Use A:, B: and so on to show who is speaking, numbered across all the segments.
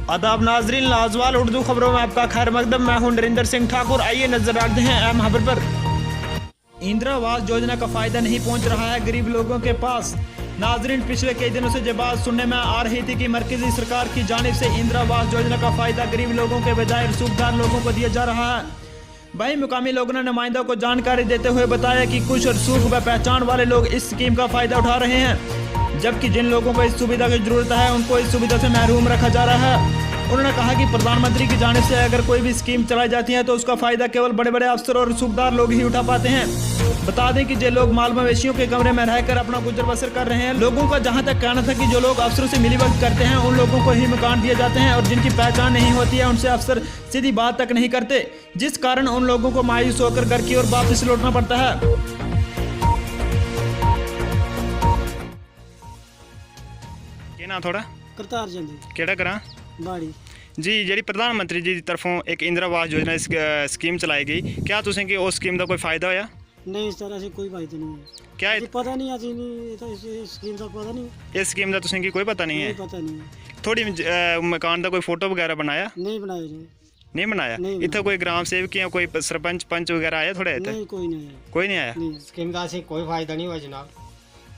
A: आदाब नाजरीन, लाजवाल उर्दू खबरों में आपका खैर मकदम। मैं हूं नरेंद्र सिंह ठाकुर। आइए नजर रखते हैं अहम खबर पर। इंदिरा आवास योजना का फायदा नहीं पहुंच रहा है गरीब लोगों के पास। नाजरीन, पिछले कई दिनों से ये बात सुनने में आ रही थी कि मरकजी सरकार की जानिब से इंदिरा आवास योजना का फायदा गरीब लोगों के बजाय रसूखदार लोगों को दिया जा रहा है। वहीं मुकामी लोगों ने नुमाइंदों को जानकारी देते हुए बताया कि कुछ रसूख व पहचान वाले लोग इस स्कीम का फायदा उठा रहे हैं, जबकि जिन लोगों को इस सुविधा की जरूरत है उनको इस सुविधा से महरूम रखा जा रहा है। उन्होंने कहा कि प्रधानमंत्री की जानिब से अगर कोई भी स्कीम चलाई जाती है तो उसका फायदा केवल बड़े बड़े अफसर और रसूखदार लोग ही उठा पाते हैं। बता दें कि जो लोग माल मवेशियों के कमरे में रहकर अपना गुजर बसर कर रहे हैं, लोगों का जहां तक कहना था कि जो लोग अफसरों से मिलीभगत करते हैं उन लोगों को ही मकान दिए जाते हैं और जिनकी पहचान नहीं होती है उनसे अफसर सीधी बात तक नहीं करते, जिस कारण उन लोगों को मायूस होकर घर की ओर वापस लौटना पड़ता है।
B: थोड़ा
C: करतार जल्दी
B: केड़ा करा
C: बाड़ी
B: जी जी प्रधानमंत्री जी की तरफों एक इंदिरा आवास योजना स्कीम चलाई गई, क्या तुसें कि उस स्कीम का कोई फायदा होया?
C: नहीं, इस तरह से कोई फायदा नहीं है।
B: क्या
C: अजी पता नहीं, अजी नहीं तो इस स्कीम का पता नहीं।
B: इस स्कीम का तुसें कि कोई पता नहीं है?
C: पता नहीं।
B: थोड़ी मकान का कोई फोटो वगैरह बनाया?
C: नहीं बनाया जी।
B: नहीं बनाया। इतना कोई ग्राम सेवक या कोई सरपंच पंच वगैरह आया थोड़े?
C: नहीं, कोई नहीं आया।
B: कोई नहीं आया।
D: स्कीम का असें कोई फायदा नहीं हुआ जनाब।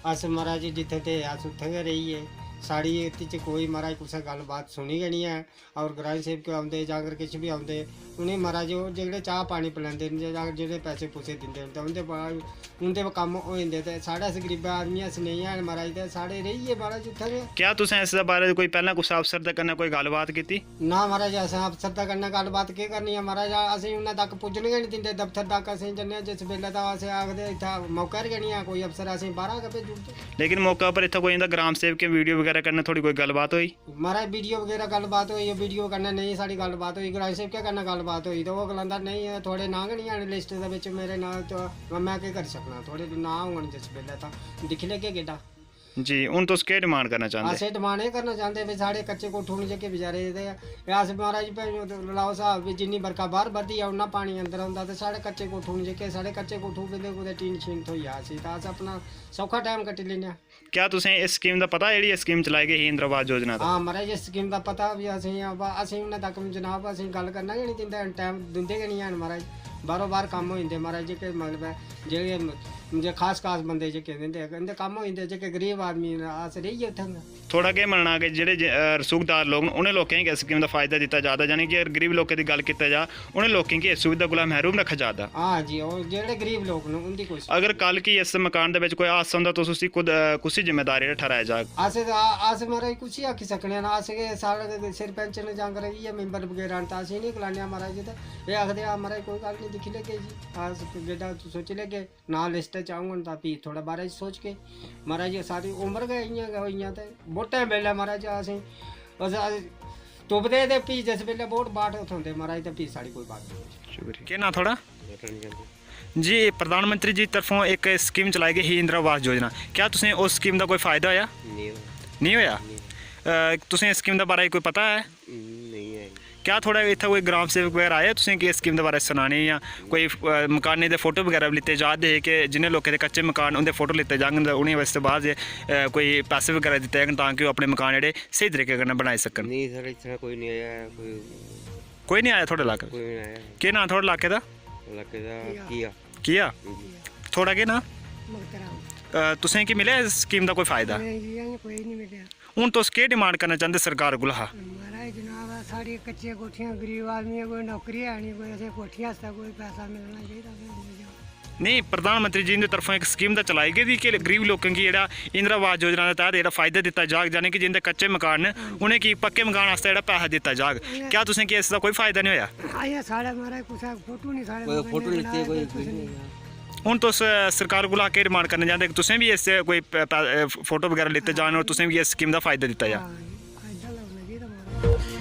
D: अस महाराज जिथे थे अस उत्थे गै रहिए। साड़ी च कोई महाराज कुछ गलबात सुनी गै नहीं है। और ग्राम सेवक आते जां किश भी आते उन्हें महाराज जो चाह पानी पिलाते जो पैसे पूसे दिंदे तो उनके कम्म हो जाते ते साढ़े अस गरीब आदमी अस नहीं हैं महाराज ते साढ़े रहिए महाराज उत्थे गै।
B: क्या तुसें इस बारे कोई पहला कुछ अफसर दे कन्नै कोई गलबात कीती?
D: ना महाराज, अस अफसर दे कन्नै गलबात केह् करनी है महाराज। असें उन्ने तक पुज्जने गै नहीं दिंदे दफ्तर तक। असें जन्ने जिस बेल्ले दा असें आखदे इत्थै मौका गै नहीं है कोई अफसर असें बाहर गै भेजी ओड़दे।
B: लेकिन मौका पर इत्थै कोई इंदा ग्राम सेवक वीडियो वगैरह करने थोड़ी कोई गलबात हुई?
D: महाराज वीडियो वगैरह गलबात हुई, वीडियो कन्नै नहीं साड़ी गलबात हुई। ग्राम सेवक कन्नै गलबात हुई तो वो गलांदा नहीं थोड़े नां गै नहीं हैन लिस्ट दे विच मेरे नां तो मैं केह् करी सकना। थोड़े नां होङन जिस बेल्ले तां दिक्खी लैगे गेड्डा
B: जी। हूँ तुस केह् डिमांड करना चाहते?
D: असें डिमांड एह् करना चाहते भी साढ़े कच्चे कोठू न जेह्के बेचारे ते अस महाराज लाओ स्हाब भी जिन्नी बरखा बाहर बरदी ऐ उन्ना पानी अंदर औंदा ते साढ़े कच्चे कोठू न जेह्के साढ़े कच्चे कोठू बिंदे कुदै टीन शीन थ्होई जा असें तां अस अपना सौखा टाइम कट्टी लैने।
B: क्या तुसें इस स्कीम दा पता जेह्ड़ी स्कीम चलाई गई ही इंदिरा आवास योजना दा?
D: हाँ महाराज, इस स्कीम दा पता भी असें उन्ने तक जनाब असें गल करना गै नहीं दिंदे, टाइम दिंदे गै नहीं हैन महाराज। बारों बार कम्म हो जंदे महाराज जेह्के मतलब है जेह्ड़े खास बंदे जेह्के इंदे कम्म हो जंदे जेह्के गरीब आदमी अस रेहिए उत्थै।
B: थोड़ा केह् मनना कि जेह्ड़े रसूखदार लोग न उ'नें लोकें गी इस स्कीम दा फायदा दित्ता जा दा, यानी कि अगर गरीब लोकें दी गल कीती जा उ'नें लोकें गी इस सुविधा कोला महरूम रक्खा जा दा?
D: हाँ जी, और जेह्ड़े गरीब लोग न उंदी कोई
B: अगर कल गी इस मकान दे विच कोई हादसा होंदा तुस उसी खुद कुसी जिम्मेदारी ठहराया जाग?
D: अस महाराज कुछ आखी सकने ना। अस साढ़े सरपंच न जां इ'यै मैंबर बगैरा न तां असें नहीं गलाने महाराज ते एह् आखदे महाराज कोई गल्ल नहीं दिक्खी लैगे जी। अस गेड्डा सोची लैगे ना लिस्ट च औङन तां फ्ही थोड़ा बारे सोच के महाराज सारी उम्र गै इ'यां गै होइयां ते वोटें बेल्लै महाराज असें तुपदे ते फ्ही जिस बेल्लै वोट बाट थ्होंदे महाराज ते फ्ही साढ़ी कोई बात नहीं।
B: शुक्रिया। केह् नांऽ थुआढ़ा? जी, प्रधानमंत्री जी तरफों एक स्कीम चलाई गई ही इंदिरा आवास योजना, क्या तुसें उस स्कीम का कोई फायदा होया? नहीं होया। तुसें इस स्कीम के बारे कोई पता है?
D: नहीं है।
B: क्या थोड़ा इत्थै कोई ग्राम सेवक वगैरह आया तुसें कि इस स्कीम के बारे सनाने या कोई मकानें दे फोटो वगैरह लिते जा दे कि जिन्हें लोगों के कच्चे मकान उनके फोटो लिते जाङन ते उ'नें वास्ते बाद कोई पैसे वगैरह दित्ते जाङन तां कि ओह् अपने मकान जेह्ड़े स्हेई तरीके कन्नै बनाई सकन?
E: नहीं सर, इस तरह कोई नहीं आया।
B: कोई नहीं आया थुआढ़े इलाके?
E: कोई नहीं आया।
B: केह् नांऽ थुआढ़े इलाके दा?
E: इलाके दा
B: किया। थुआढ़ा केह् नांऽ? तुसें कि मिलेआ इस स्कीम दा कोई फायदा?
C: कोई नहीं मिलेआ।
B: हूँ तुस केह् डिमांड करना चाहते सरकार कोला?
C: महाराज जनाब साढ़ी कच्चे कोठियां गरीब आदमी कोई नौकरी है नहीं, कोई असें कोठियां आस्तै कोई पैसा मिलना चाहिए।
B: नहीं, प्रधानमंत्री जी की तरफों एक स्कीम तो चलाई गई कि गरीब लोगों की जेह्ड़ा इंदिरा आवास योजना के तहत जेह्ड़ा फायदा दिता जाग, यानी कि जिंदे कच्चे मकान न उ'नेंगी पक्के मकान आस्तै जेह्ड़ा पैसा दिता जाग, क्या तुसें कि इसदा कोई फायदा नहीं होया?
C: आया साढ़े महाराज कुसै फोटो नहीं साढ़े
E: कोई फोटो नहीं दित्ते कोई।
B: हूँ तुस सरकार कोला केह् डिमांड करना चाहते कि तुसें भी इस कोई फोटो वगैरह लिते जान और तुसें भी इस स्कीम का फायदा दिता जा?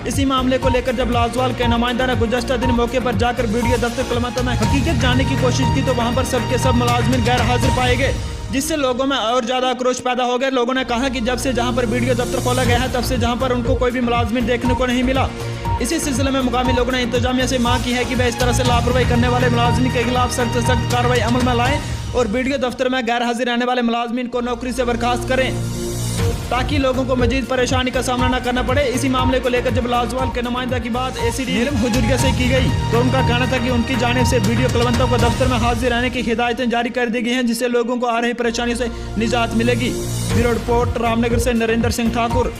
A: इसी मामले को लेकर जब लाजवाल के नुमाइंदा ने गुज़श्ता दिन मौके पर जाकर वीडियो दफ्तर कलमता में हकीकत जानने की कोशिश की तो वहां पर सबके सब मुलाजमिन गैर हाजिर पाए गए, जिससे लोगों में और ज़्यादा आक्रोश पैदा हो गया। लोगों ने कहा कि जब से जहां पर वीडियो दफ्तर खोला गया है तब से जहां पर उनको कोई भी मुलाजमिन देखने को नहीं मिला। इसी सिलसिले में मुकामी लोगों ने इंतजामिया से मांग की है कि वह इस तरह से लापरवाही करने वाले मुलाजमिन के खिलाफ सख्त से सख्त कार्रवाई अमल में लाएं और वीडियो दफ्तर में गैर हाजिर रहने वाले मुलाजमिन को नौकरी से बर्खास्त करें। ताकि लोगों को मजीद परेशानी का सामना न करना पड़े। इसी मामले को लेकर जब लाजवाल के नुमाइंदा की बात एसीडी नीलम हुजूरिया से की गई तो उनका कहना था कि उनकी जानिब से वीडियो कलवंतों को दफ्तर में हाजिर रहने की हिदायतें जारी कर दी गई हैं, जिससे लोगों को आ रही परेशानी से निजात मिलेगी। ब्यूरो रिपोर्ट रामनगर से नरेंद्र सिंह ठाकुर।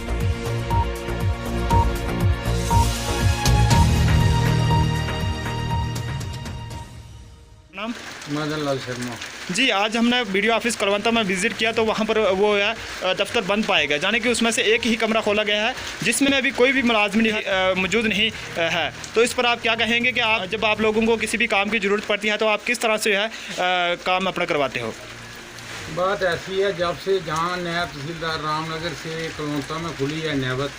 B: नाम
F: मदन लाल शर्मा।
B: जी, आज हमने वीडियो ऑफिस कलवंता में विजिट किया तो वहाँ पर वो है दफ्तर बंद पाया गया, जाने कि उसमें से एक ही कमरा खोला गया है जिसमें अभी कोई भी मुलाजमी मौजूद नहीं है। तो इस पर आप क्या कहेंगे कि आप जब आप लोगों को किसी भी काम की ज़रूरत पड़ती है तो आप किस तरह से है काम अपना करवाते हो?
F: बात ऐसी है, जब से जहाँ नायब तहसीलदार रामनगर से कलवंता में खुली है नैबत,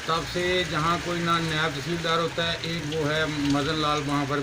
F: तब से जहाँ कोई ना नायब तहसीलदार होता है, एक वो है मदन लाल, वहाँ पर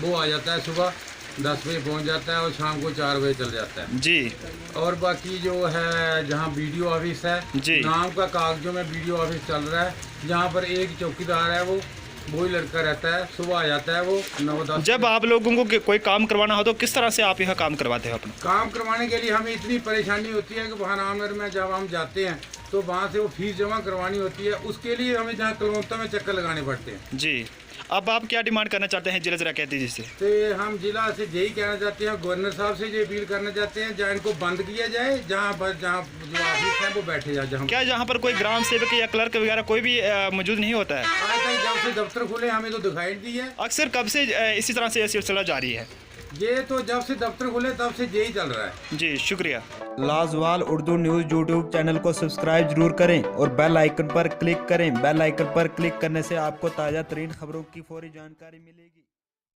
F: वो आ जाता है, सुबह 10 बजे पहुँच जाता है और शाम को 4 बजे चल जाता है
B: जी।
F: और बाकी जो है जहाँ वीडियो ऑफिस है
B: जी।
F: नाम का कागजों में वीडियो ऑफिस चल रहा है, जहाँ पर एक चौकीदार है, वही लड़का रहता है, सुबह आ जाता है वो 9-10।
B: जब आप लोगों को कोई काम करवाना हो तो किस तरह से आप यह काम करवाते हो अपना?
F: काम करवाने के लिए हमें इतनी परेशानी होती है कि वहाँ रामनगर में जब हम जाते हैं तो वहाँ से वो फीस जमा करवानी होती है, उसके लिए हमें जहाँ कलवंता में चक्कर लगाने पड़ते हैं।
B: जी, अब आप क्या डिमांड करना चाहते हैं जिला जरा कहते जी से?
F: तो हम जिला से यही कहना चाहते हैं, गवर्नर साहब से ये अपील करना चाहते हैं, जहाँ इनको बंद किया जाए, जहाँ जो ऑफिस है वो बैठे जाए। जहाँ
B: क्या यहाँ पर कोई ग्राम सेवक या क्लर्क वगैरह कोई भी मौजूद नहीं होता है?
F: आज तक जब से दफ्तर खुले हमें तो दिखाई नहीं दी है।
B: अक्सर कब से इसी तरह से सिलसिला जारी है?
F: ये तो जब से दफ्तर खुले तब से यही चल रहा है।
B: जी, शुक्रिया।
A: लाजवाल उर्दू न्यूज़ यूट्यूब चैनल को सब्सक्राइब जरूर करें और बेल आइकन पर क्लिक करें। बेल आइकन पर क्लिक करने से आपको ताज़ा तरीन खबरों की फौरी जानकारी मिलेगी।